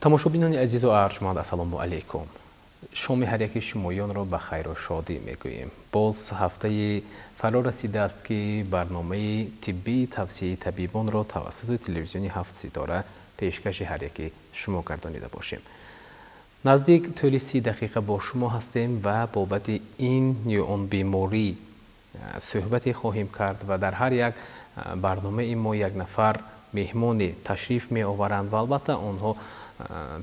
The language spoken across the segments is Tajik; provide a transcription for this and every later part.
тамошобинони азизу арҷманд, ассалому алайкум. شام هر یک شمایان را به خیر و شادی میگوییم. باز هفته فرا رسیده است که برنامه طبی توصیه طبیبان را توسط تلویزیون 7 ستاره پیشکش هر یک شما گردانیده باشیم. نزدیک طول 30 دقیقه با شما هستیم و بابت این یا آن بیماری صحبت خواهیم کرد و در هر یک برنامه ما یک نفر مهمان تشریف می آورند و البته آنها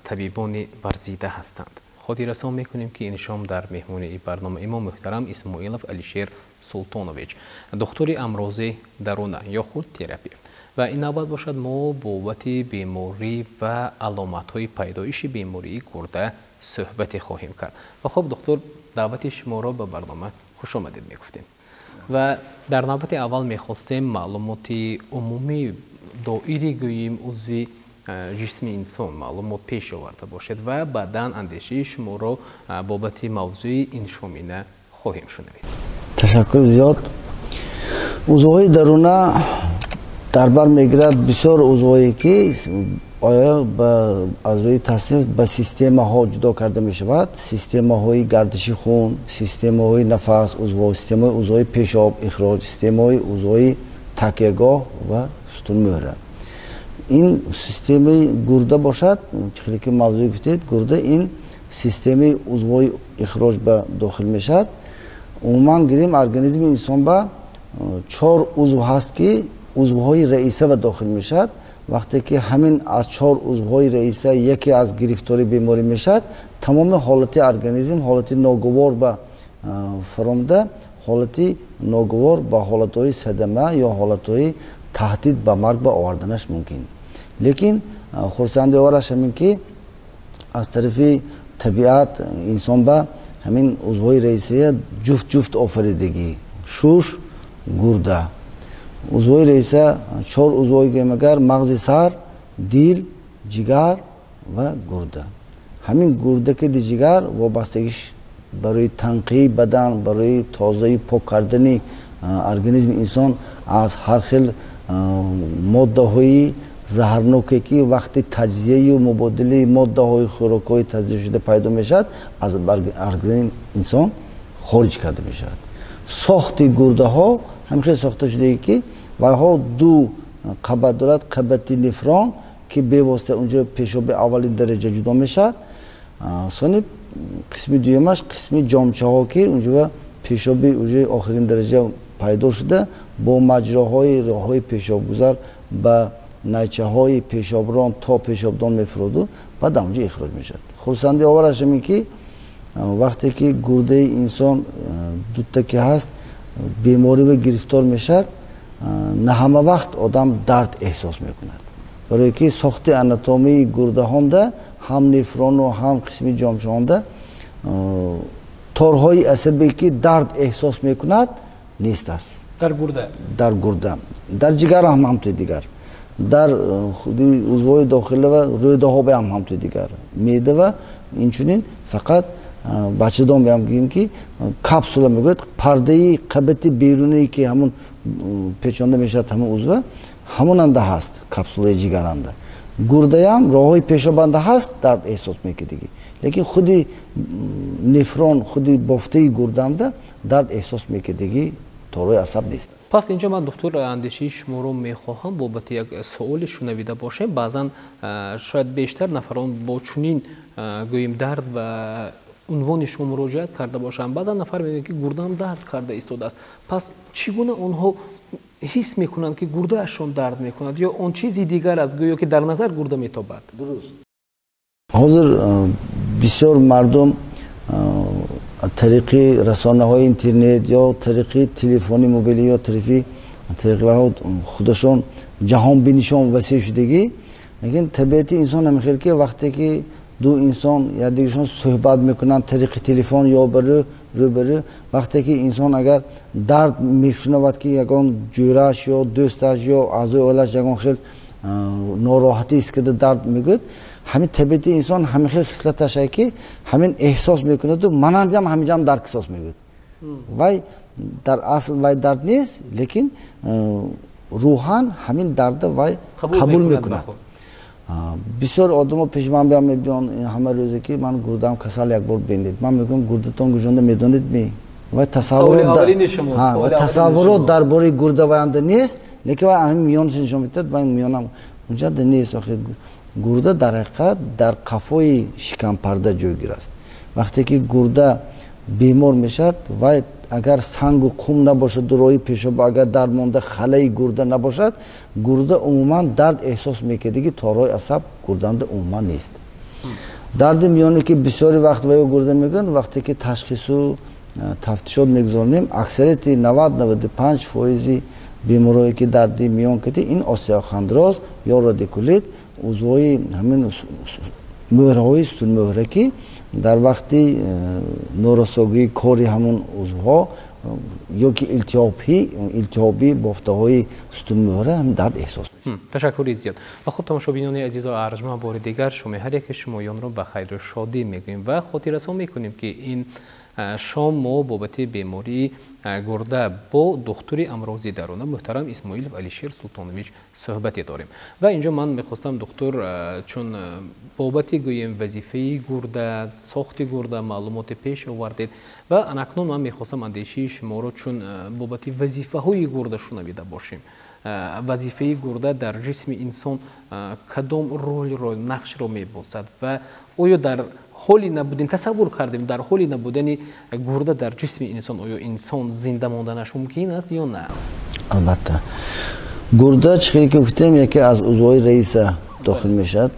طبیبان ورزیده هستند. خاطر رسان میکنیم که این شام در مهمون این برنامه ما محترم اسماعیلوف علیشیر سلطانویچ، دکتر امراض درونه یا خود تراپی و این نوبت باشد ما بابت بیماری و علامت های پیدایش بیماری گرده صحبت خواهیم کرد. و خب دکتر، دعوت شما را به برنامه خوش آمدید میگفتیم و در نوبت اول میخواستیم معلومات عمومی دائری گوییم عضو جسم انسان معلومات پیش آورده باشد و بعداً اندیشه شما را بابت موضوع این شامینه خواهیم شنوید. تشکر زیاد. عضوهای درونه در بر میگیرد بسیار عضوهایی که آیا از روی تصنیف به سیستم ها جدا کرده می شود. سیستم های گردش خون، سیستم های نفس، سیستم های عضوهای پیشاب اخراج، سیستم های عضوهای تکیهگاه و ستون مهره. این سیستم گرده باشد، چیزی که موضوع گفتید گرده، این سیستم عضوهای اخراج به داخل می شود. عموما گیریم ارگانیسم انسان با 4 عضو هست که عضوهای رئیسه و داخل می شود. وقتی که همین از 4 عضوهای رئیسه یکی از گرفتاری بیماری می شود، تمام حالت ارگانیسم حالت ناگوار به فرامده، حالت ناگوار به حالت های صدمه یا حالت های تهدید به مرگ به آوردنش ممکن. لیکن خرسنده آورش همین که از طرف طبیعت انسان به همین عضوهای رئیسه جفت آفریدگی، شوش، گرده. عضوهای رئیسه 4 عضوهای که مگر مغز سر، دل، جگر و گرده. همین گرده که جگر وابستگیش برای تنقیه بدن، برای تازه پاک کردن ارگانیسم انسان از هر خیل ماده های زهرناکی که وقتی تجزیه و مبادله ماده های خوراکی تجزیه شده پیدا می شود از ارگانیسم انسان خارج کرده می شود. ساخت گرده ها همیشه ساخته شده که و ها 2 قبض دارد، قبض نفرون که به واسطه اونجا پیشاب اولین درجه جدا می شود. ثانی قسم دومش قسم جامچه ها که اونجا پیشاب اونجا آخرین درجه پیدا شده با مجراهای راههای پیشاب گذار به نیچه های پیشابران تا پیشابدان میفرود و بعد اونجا اخراج میشد. خرسنده آورش همین که وقتی که گرده انسان دوتا که هست بیماری و گرفتار میشد، نه همه وقت آدم درد احساس میکند. برای که ساخت اناتومی گرده هانده هم نفرون و هم قسم جامچه هانده تارهای عصبی که درد احساس میکند نیست است. در گرده در جگر هم همطور دیگر، در خودی عضوهای داخله و روده ها به هم همطور دیگر، میده و اینچنین فقط بچه دام هم گیم که کپسوله میگوید پرده قبط بیرونی که همون پیچانده میشد همون عضو همون انده هست. کپسوله جگر انده گرده هم راه های پیشابنده هست درد احساس میکنه دیگه، لیکن خودی نفرون خودی بافته گرده انده درد احساس میکنه دیگه، طوری عصب نیست. پس اینجا من دکتر اندیشه شما رو میخواهم بابت یک سوال شنویده باشم. بعضا شاید بیشتر نفران با چنین گوییم درد و عنوان شما مراجعت کرده باشم، بعضا نفر میگن که گردم درد کرده ایستاده است. پس چگونه اونها حس میکنند که گرده اشون درد میکند یا اون چیزی دیگر از گویا که در نظر گرده میتابد؟ درست. حاضر بسیار مردم طریق رسانه های اینترنت یا طریق تلفنی موبیلی یا طریق خودشون جهان بینیشون وسیع شدگی، لیکن طبیعت انسان همیشه که وقتی که دو انسان یا دیگرشون صحبت میکنن طریق تلفن یا روبرو، وقتی که انسان اگر درد میشنود که یگان جویرش یا دوستش یا اعضای اولش یگان خیلی ناراحتی است که درد میگوید، همین طبیعت انسان همیشه خصلتش است که همین احساس میکنه و منم همینجا درد احساس میگوید. وای در اصل وای درد نیست، لیکن روحان همین درد وای قبول میکنه. بسیار آدم پیش من بیام میبینن همه روزی که من گردم کسال یک بار بینید من میگم گردتون گوشونده میدونید می و تصورات درباره گرده وانده نیست لیکن همین میانش نشون میداد و میانم اونجا نیست آخه گرده در حقیقت در قفای شکم پرده جایگیر است وقتی که گرده بیمار میشد و اگر سنگ و خون نباشد روی پیشاب اگر درمانده خلای گرده نباشد گرده عموما درد احساس میکنه که تارای عصب گردنده عموما نیست درد میانه که بسیاری وقت وای گرده میگن وقتی که تشخیص و تفتیشات میگذاریم اکثریت 90-95% بیمارایی که درد میان کردی این استئوخوندروز یا رادیکولیت عضوهای همین مهرهای ستون مهره که در وقتی نوراساگی کاری همون عضوها یا که التهابی بافته های ستون مهره هم درد احساس تشکر زیاد و خب تماشابینان عزیز و ارجمند بار دیگر شما هر یک شمایان رو به خیر و شادی میگوییم و خاطررسانی میکنیم که این شام ما بابت بیماری گرده با دکتر امراض درونه محترم اسماعیل علیشیر سلطانویچ صحبتی داریم و اینجا من میخواستم دکتر چون بابت گویم وظیفه گرده ساخت گرده معلومات پیش آوردید و اکنون من میخواستم اندیشه شما رو چون بابت وظیفه های گرده شنویده باشیم وظیفه گرده در جسم انسان کدام رول رو نقش رو میبازد و آیا در حالی نبودن تصور کردیم در حالی نبودن گرده در جسم انسان آیا انسان زنده ماندنش ممکن است یا نه؟ البته گرده چیزی که گفتیم یکی از عضوهای رئیس داخل میشد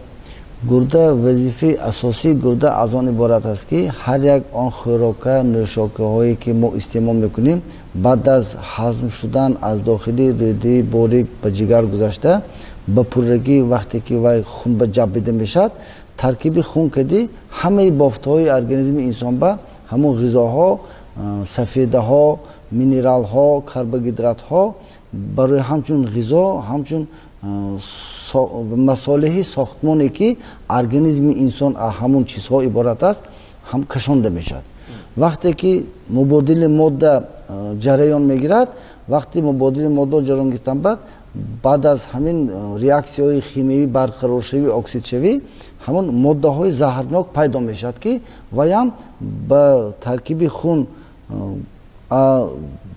گرده وظیفه اساسی گرده از آن عبارت است که هر یک آن خوراک نوشاکه هایی که ما استعمال میکنیم بعد از هضم شدن از داخلی روده باریک به جگر گذشته به پرگی وقتی که وای خون به جبیده میشد ترکیب خون کدی همه بافته های ارگانیسم انسان با همون غذاها سفیده ها مینرال ها کربوهیدرات ها برای همچون غذا همچون مصالح ساختمانی که ارگانیسم انسان همون چیزها عبارت است هم کشانده میشد وقتی که مبادله ماده جریان میگیرد وقتی مبادله ماده جریان گرفتن بعد از همین ریاکسیون های شیمیایی برقرار شوی اکسید شوی همون ماده های زهرناک پیدا میشد که ویم با ترکیب خون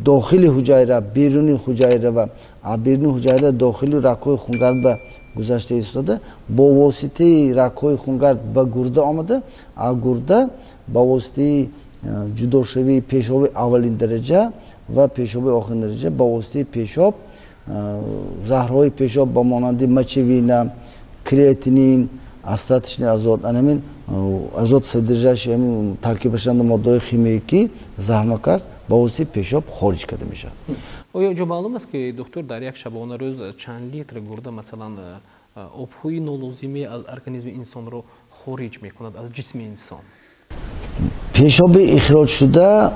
داخل حجره بیرونی حجره و بیرونی حجره داخلی رگ‌های خونگرد به گذشته ایستاده با واسطه رگ‌های خونگرد به گرده آمده گرده با واسطه جدا شوی پیشاب اولین درجه و پیشاب آخرین درجه با واسطه پیشاب زهرهای پیشاب با مانند مچوینا کریاتینین استاتیشن آزاد همین آزاد سدرجهش همین ترکیبشان ماده شیمیایی زهرناک است با واسطه پیشاب خارج کرده میشه. آیا جو معلوم است که دکتر در یک شبانه روز چند لیتر گرده مثلا آبهای نالازمه از ارگانیسم انسان رو خارج میکند از جسم انسان؟ پیشاب اخراج شده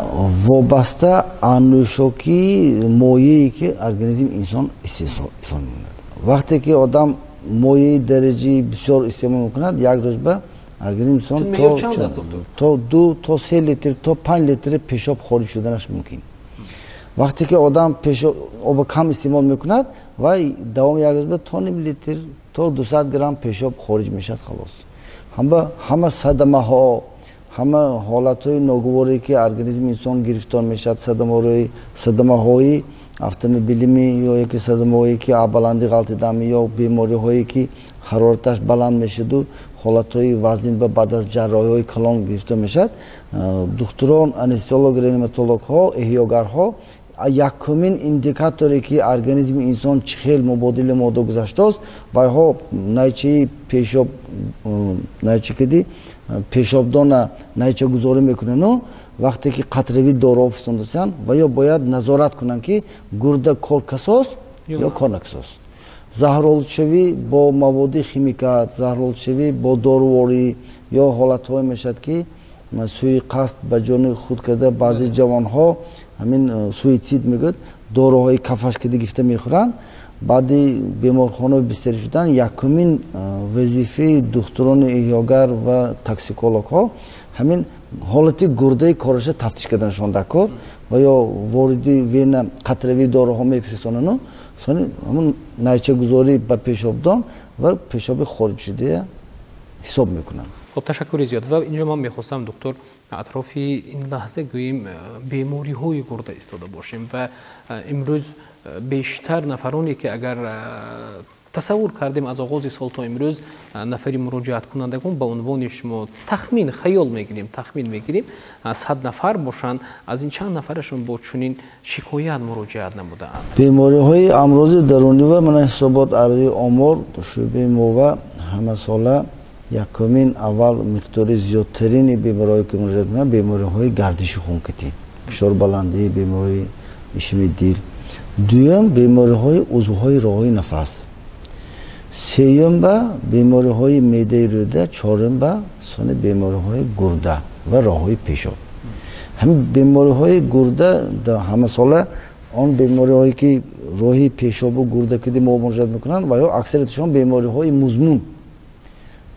وابسته انوشاکی مایعی که ارگانیسم انسان استعمال میکند وقتی که آدم مایع درجه بسیار استعمال میکند یک روز به ارگانیسم انسان تا 2 تا 3 لیتر تا 5 لیتر پیشاب خارج شدنش ممکن وقتی که آدم پیشاب آب کم استعمال میکند و دوام یک روز به تا نیم لیتر تا 200 گرم پیشاب خارج میشد خلاص همه صدمه ها همه حالت های ناگواری که ارگانیسم انسان گرفتار میشد صدمه های автомобилими یا یکی صدمه هایی که بلندی غلط دمی یا بیماری هایی که حرارتش بلند میشد و حالت های وزن به بعد از جراحی های کلان گرفته میشد دکتران انستیزیولوژ رنیماتولوژ ها احیاگرها یکمین اندیکاتوری که ارگانیسم انسان چخیل مبادله ماده گذاشته است و ها نایچه پیشاب نایچه کدی پیشاب دانه نایچه گذاری میکنن وقتی که قطروی دارو فرستندن و یا باید نظارت کنن که گرده کارکساس یا کارنکساس زهرالودشوی با مواد شیمیکات زهرالودشوی با داروواری یا حالت های میشد که سوی قصد به جان خود کرده بعضی جوان ها همین سویسید میگد داروهای کفش که گرفته میخورن بعد بیمارخانه بستری شدن یکمین وظیفه دکتران احیاگر و توکسیکولوژ ها همین حالت گرده کارش تفتیش کردنشان دکار و یا واردی وین قطروی داروها میفرستانن همون نایچه گذاری به پیشاب دان و پیشاب خارج شده حساب میکنن. خب تشکر زیاد. و اینجا من میخواستم دکتر اطراف این لحظه گوییم بیماری های گرده ایستاده باشیم و امروز بیشتر نفرانی که اگر تصور کردیم از آغاز سال تا امروز نفری مراجعت کنندگان به عنوان شما تخمین خیال میگیریم 100 نفر باشند، از این چند نفرشون با چنین شکایت مراجعت نمودند. بیماری های امراض درونی و من حسابات عرضی آمار شعبه ما همه ساله یکمین اول مقدار زیادترین بیماری که مراجعت میکنن بیماری های گردش خون کتی، فشار بلندی، بیماری اشمی دل. دوم بیماری های عضوهای راههای نفس. سوم با بیماری های معده روده. چهارم با سن بیماری های گرده و راههای پیشاب. همین بیماری های گرده در همه ساله آن بیماری هایی که راهی پیشاب و گرده که ما مراجعت میکنن و یا اکثرتشون بیماری های مزمن،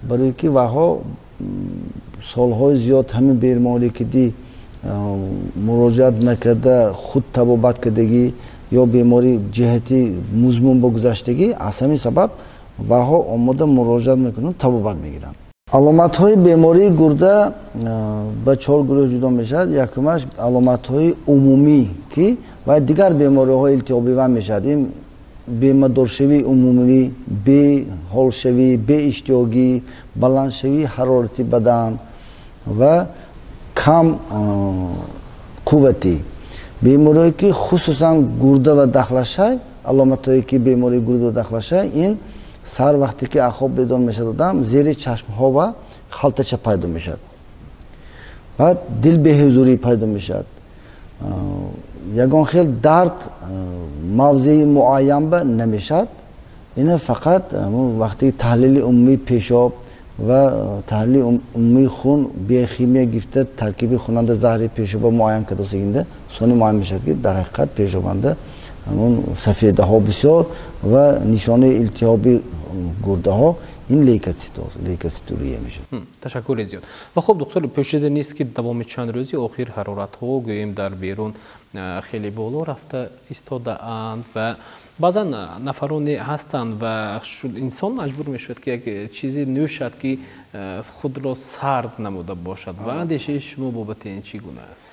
برای که وها سالهای زیاد همین بیماری که دی مراجعت نکرده خود تبابت کردگی یا بیماری جهتی مزمن بگذشتگی از همین سبب وها آماده مراجعت میکنن تبابت میگیرن. علامت های بیماری گرده به 4 گروه جدا میشد. یکمش علامت های عمومی که و دیگر بیماری های التهابی و میشد. این بیمدارشوی عمومی، بی حال شوی، بی اشتیاقی، بلند شوی حرارتی بدن و کم قوتی. بیماری که خصوصا گرده و داخلشه، علامت هایی که بیماری گرده و داخلشه این سر وقتی که خواب بیدار میشد آدم زیر چشم ها و خلطچه پیدا میشد. بعد دل به حضوری پیدا میشد. یگان خیلی درد موضعی معین به نمیشد. این فقط وقتی تحلیل عمومی پیشاب و تحلیل عمومی خون بیوشیمی گفته ترکیب خوننده زهر پیشاب معین کده سگنده سونی معین میشد که در حقیقت پیشابنده همون سفیده ها بسیار و نشانه التهابی گرده ها این لیکوسیتوریه میشه. تشکر زیاد. و خب دکتر پوشیده نیست که دوام چند روزی اخیر حرارت ها گوییم در بیرون خیلی بالا رفته ایستاده اند و بعضا نفرانی هستند و انسان مجبور میشود که یک چیزی نوشد که خود را سرد نموده باشد و اندیشه شما بابت این چگونه است؟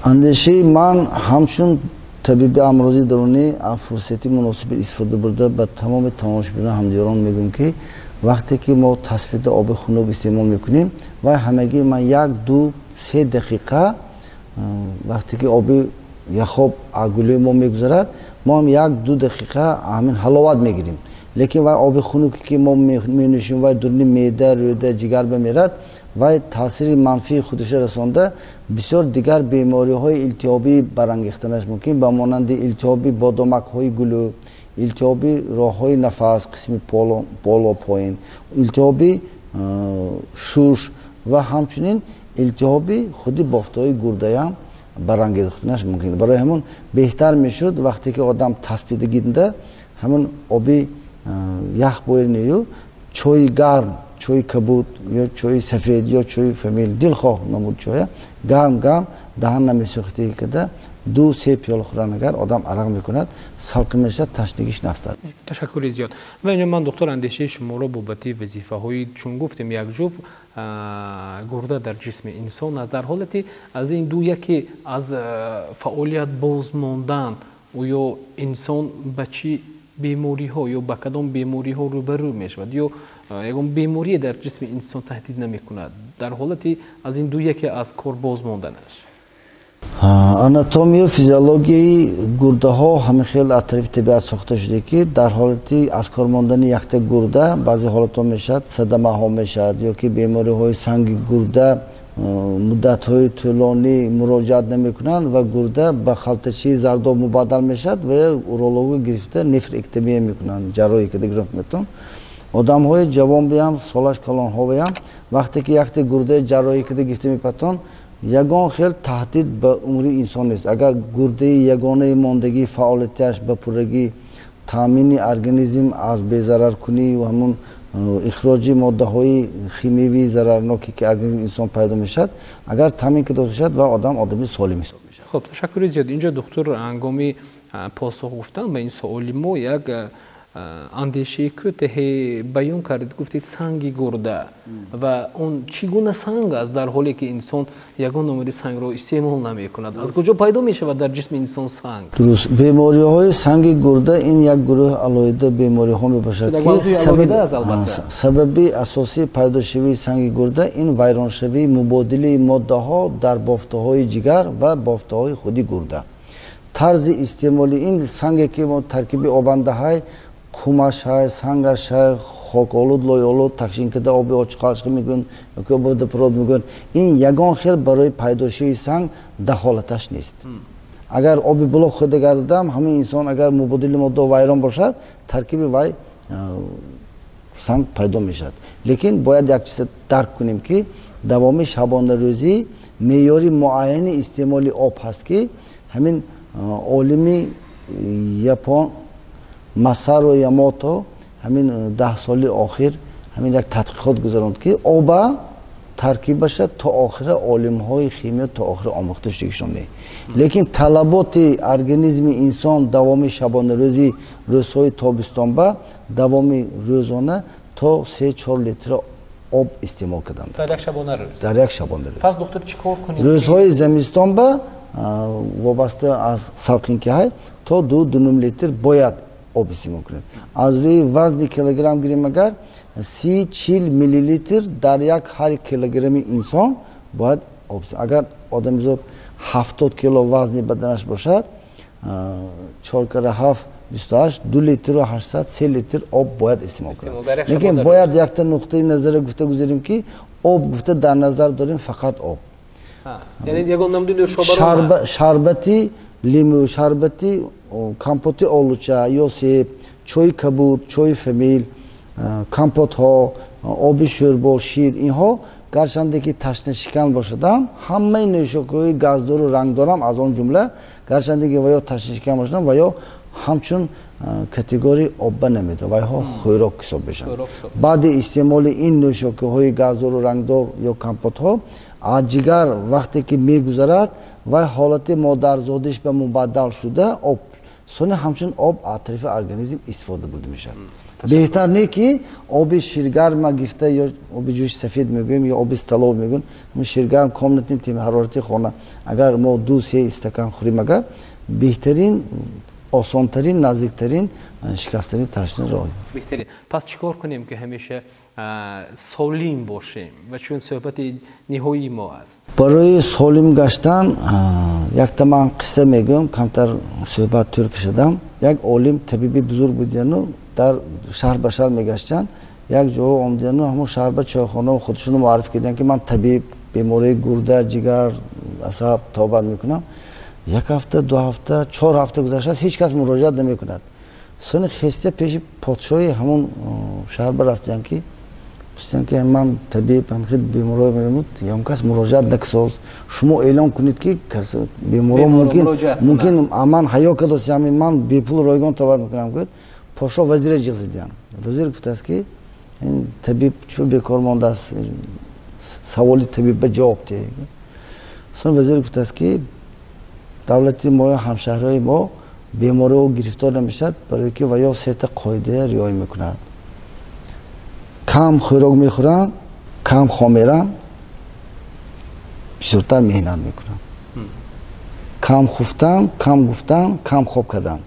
اندیشه من همچون طبیب امراض درونی فرصتی مناسب استفاده برده به تمام تماشاگران همدیگران میگم که وقتی که ما تثبیت آب خنک استعمال میکنیم و همگی من 1-2-3 دقیقه وقتی که آب یخاب اگلوی ما میگذرد ما هم 1-2 دقیقه همین حلاوت میگیریم. لیکن و آب خنکی که ما مینوشیم و درونی معده روده جگر بمیرد و تاثیر منفی خودش رسانده بسیار دیگر بیماری های التهابی برانگیختنش ممکن به مانند التهابی بادامک های گلو، التهابی راه های نفس قسم بالا پایین، التهابی شوش و همچنین التهابی خودی بافت های گرده هم برانگیختنش ممکن. برای همون بهتر میشد وقتی که آدم تثبیت گیرنده همون آبی یخ بایر نیو چای گرم، چای کبود یا چای سفید یا چای فامیل دلخواه نمود چای گرم دهن نمیسوخته کده 2-3 پیاله خورن اگر آدم عرق میکند سلقه میشه تشنگیش نستد. تشکر زیاد. و اینجا من دکتر اندیشه شما را بابت وظیفه های چون گفتیم یک جفت گرده در جسم انسان است، در حالتی از این دو یکی از فعالیت باز ماندن و یا انسان به چی بیماری ها یا به کدام بیماری ها روبرو می شود یا یکم بیماری در جسم انسان تهدید نمی کند، در حالتی از این دو یکی از کار باز ماندنش. آناتومی و فیزیولوژی گرده ها همه خیلی از طریق طبیعت ساخته شده که در حالتی از کار ماندن یک گرده بعضی حالت ها میشد صدمه ها میشد یا که بیماری های سنگ گرده مدت های طولانی مراجعت نمی کنند و گرده به خلطچه زرداب مبادل میشد و اورولوژی گرفته نفرکتومی میکنند جراحی که دیگر میتون. آدم های جوان بیام سالش کلان ها بیام وقتی که یک گرده جراحی که گرفته میپتون یگان خیلی تهدید به عمر انسان است. اگر گرده یگانه ماندگی فعالیتش به پورگی تامین ارگانیسم از بی‌ضرر کنی و همون اخراج ماده های شیمیایی ضررناکی که ارگانیسم انسان پیدا میشد اگر تامین کرده شد و آدمی سالم است. خب تشکر زیاد. اینجا دکتر انگامی پاسخ گفتن به این سوالی ما یک андешии кӯтаҳе баён кардед, гуфтед санги гурда ва он чӣ гуна санг аст дар ҳоле ки инсон ягон номади сангро истеъмол намекунад? Аз куҷо пайдо мешавад дар ҷисми инсон санг? дуруст. бемориҳои санги гурда ин як гурӯҳ алоҳида бемориҳо мебошад ки сабаби асосии пайдошавии санги гурда ин вайроншавии мубодилаи моддаҳо дар бофтаҳои ҷигар ва бофтаҳои худи гурда. тарзи истеъмоли ин санге ки мо таркиби обандаҳай кумашҳай сангашҳай хоколуд лоиолуд такшинкада оби очиқашқӣ мекунанд ёки оби водопровод мекунанд, ин ягон хел барои пайдошавии санг дахолаташ нест. агар оби булоқ хӯрда гардидам ҳамин инсон агар мубодили моддао вайрон бошад таркиби вай санг пайдо мешавад. лекин бояд як чиза дарк кунем ки давоми шабонарӯзӣ меъёри муайяни истеъмоли об ҳаст ки ҳамин олими япон масаро ямото ҳамин 10 соли охир ҳамин як тадқиқот гузаронд ки оба таркибаша то охира олимҳои химия то охира омӯхта шудагишон не. лекин талаботи организми инсон давоми шабонарӯзи рӯзҳои тобистон ба давоми рӯзона то 3-4 литр об истеъмол карданд дар як шабонарӯз. дар як шабонарӯз. пас духтур чӣ кор кунед? рӯзҳои зимистон ба вобаста аз салқинкиҳай то 2-2,5 литр бояд об истеъмол кунед. аз рӯи вазни килограмм гирем агар 30-40 миллилитр дар як ҳар килограмми инсон бояд об. агар одамизод 70 кило вазни баданаш бошад 4 кара 7 28 2 литру 800 3 литр об бояд истеъмол кунад. лекин бояд якта нуқтаи назара гуфта гузарем ки об гуфта дар назар дорем фақат об. яъне ягон намуди нӯшобаро шарбати лимӯ, шарбати компоти олуча ё себ, чойи кабуд, чойи фамил, компотҳо, оби шӯрбо, шир, инҳо гарчанде ки ташнашикан бошадам ҳамаи нӯшокиҳои газдору рангдорам аз он ҷумла гарчанде ки ва ё ташнашикан бошадам ва ё ҳамчун категории обба намеда вайҳо хӯрок ҳисоб мешаванд. баъди истеъмоли ин нӯшокиҳои газдору рангдор ё компотҳо аз ҷигар вақте ки мегузарад вай ҳолати модарзодиш ба мубаддал шуда об сони ҳамчун об аз тарафи организм истифода бурда мешавад. беҳтар не ки оби ширгарма гифта ё оби ҷӯши сафед мегӯем ё оби столов мегӯем ширгарм комнатни температурати хона агар мо 2-3 стакан хӯрем агар беҳтарин осонтарин наздиктарин шикастани ташна роҳ. беҳтарин. пас чӣ кор кунем ки ҳамеша солим бошем ва чун суҳбати ниҳоии мо аст? барои солим гаштан якта ман қисса мегӯям, камтар суҳбат тӯр кашидам. як олим табиби бузург будияну дар шаҳр ба шаҳр мегаштанд. як ҷо омдияну ҳамон шаҳр ба чойхонао худшуно муарриф карданд ки ман табиб бемории гурда ҷигар асаб тобат мекунам. як ҳафта 2 ҳафта 4 ҳафта гузаштааст ҳеҷ кас муроҷиат намекунад. сони хестия пеши подшоҳи ҳамон шаҳр ба рафтиянд ки гуфтанд ки ман табиб ҳамхел беморҳо мемуд ягон кас муроҷиат накасоз шумо эълон кунед ки беморҳо мумкин ман ҳаё кадоси ҳами ман бепул ройгон тобат мекунам гӯд подшоҳ вазира ҷиғ зидиянд. вазир гуфтааст ки ин табиб чӯ бекор мондааст саволи табиб ба ҷавоб диҳед. сони вазир гуфтааст ки давлати мо ҳамшаҳрҳои мо бемориҳо гирифтор намешавад барое ки ва ё сета қоида риоя мекунад. кам хӯрок мехӯранд, кам хоб меранд, бисёртар меҳнат мекунанд. кам хуфтан, кам гуфтан, кам хоб кардан.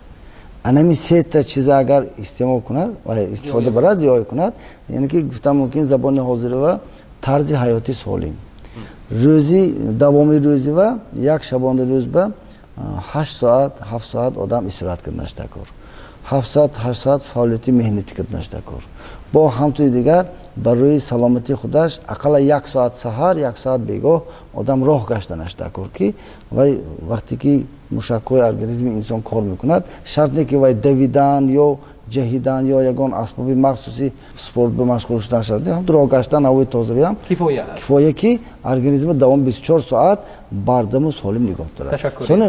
анами сета чиза агар истеъмол кунад ва истифода барад риоя кунад, яъне ки гуфтам мумкин забони ҳозирова тарзи ҳаёти солим. рӯзи давоми рӯзи ва як шабонарӯз ба 8 соат 7 соат одам истироҳат карданаш дакор. 7 соат 8 соат фаъолияти меҳнатӣ карданаш дакор. бо ҳамтои дигар барои саломатии худаш ақалла 1 соат саҳар 1 соат бегоҳ одам роҳ гаштанаш дакор ки вай вақте ки мушакҳои организми инсон кор мекунад шарт не ки вай давидан ё ҷаҳидан ё ягон асбоби махсуси спорт ба машғул шудан шад. ҳамту роҳ гаштан ҳавои тозавиам кифоя ки организми давом 24 соат бардаму солим нигоҳ дорад. сони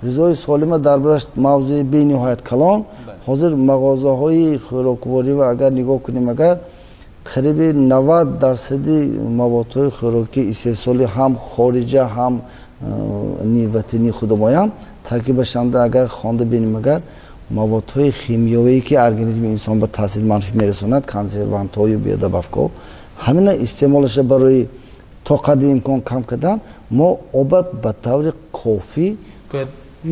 ғизои солима дар бараш мавзӯи бениҳоят калон. ҳозир мағозаҳои хӯрокворӣ агар нигоҳ кунем агар қариби 90% маводҳои хӯрокии истеҳсолӣ ҳам хориҷа ҳам ватани худумоян таркибашанда агар хонда бинем агар موادهای شیمیایی که ارگانیسم انسان به تاثیر منفی میرساند کانسروانت‌های بی‌ادب همین استعمالش برای تا قدر امکان کم کردن ما آب به طور کافی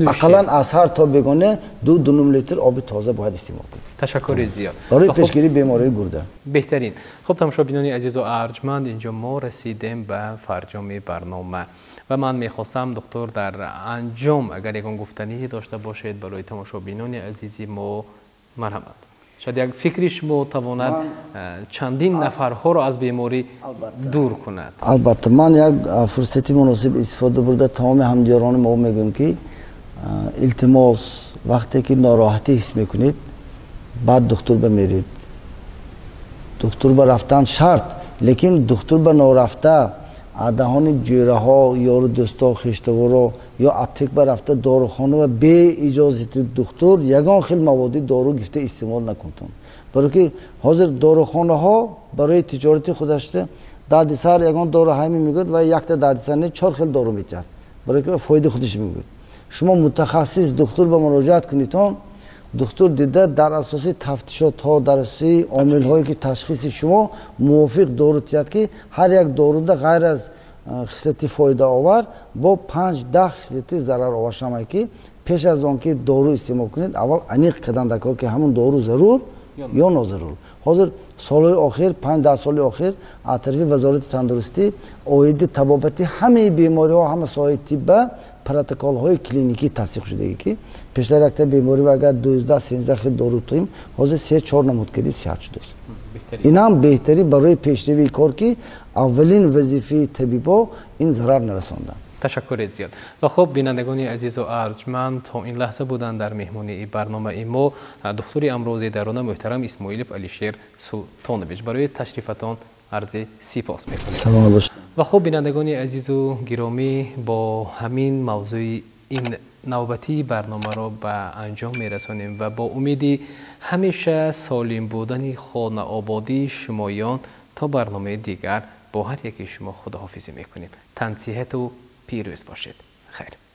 اقلا از هر تا بگونه 2 لیتر آب تازه باید استعمال کنیم. تشکر زیاد برای پیشگیری بیماری گرده. بهترین. خب تماشاچیان عزیز و ارجمند، اینجا ما رسیدیم به فرجام برنامه و من میخواستم دکتر در انجام اگر یکان گفتنی داشته باشید برای تماشاچیان عزیزی ما مرحمت. شاید یک فکری شما تواند چندین نفرها را از بیماری دور کند. البته من یک فرصتی مناسب استفاده برده تمام همدیاران ما میگم که التماس وقتی که ناراحتی حس میکنید بعد دکتر بمیرید. دکتر به رفتن شرط، لیکن دکتر به نارفته دهان جیره ها یا دوستا خشتوارا یا اپتیک به رفته داروخانه و به اجازه دکتر یگان خیلی مواد دارو گفته استعمال نکنتون. برای که حاضر داروخانه ها برای تجارت خودش دردسر یگان دارو همی میگرد و یک تا دردسر نه 4 خیلی دارو میترد برای که فایده خودش میگرد. شما متخصص دکتر به مراجعت کنیتون، دکتر دیده در اساس تفتیشات ها در اساس عامل هایی که تشخیص شما موافق دارو تیاد که هر یک دارو ده غیر از خصلتی فایده آور با 5-10 خصلتی ضرر آور شما که پیش از آن که دارو استعمال کنید اول انیق کردن دکار که همون دارو ضرور یا ناضرور. حاضر سالهای آخر 5-10 سال آخر از طرف وزارت تندرستی اوید طبابتی همه بیماری ها همه ساحه طب پروتکل های کلینیکی تصدیق شده که پیشتر یک بیماری و اگر 12-13 خیلی دارو تویم حاضر 3-4 نمود کردی صحت شده است. این هم بهتری برای پیشروی کار که اولین وظیفه طبیبا این ضرر نرساندن. تشکر زیاد. و خب بینندگان عزیز و ارجمند تا این لحظه بودن در مهمانی برنامه ما دکتر امروز درون محترم اسماعیلوف علیشیر سلطانویچ برای تشریفتان عرض سپاس می‌کنیم. سلام باشید. و خب بینندگان عزیز و گرامی با همین موضوع این نوبتی برنامه را به انجام میرسانیم و با امید همیشه سالم بودن خانه آبادی شمایان تا برنامه دیگر با هر یکی شما خداحافظی میکنیم. تن صحت و پیروز باشید. خیر.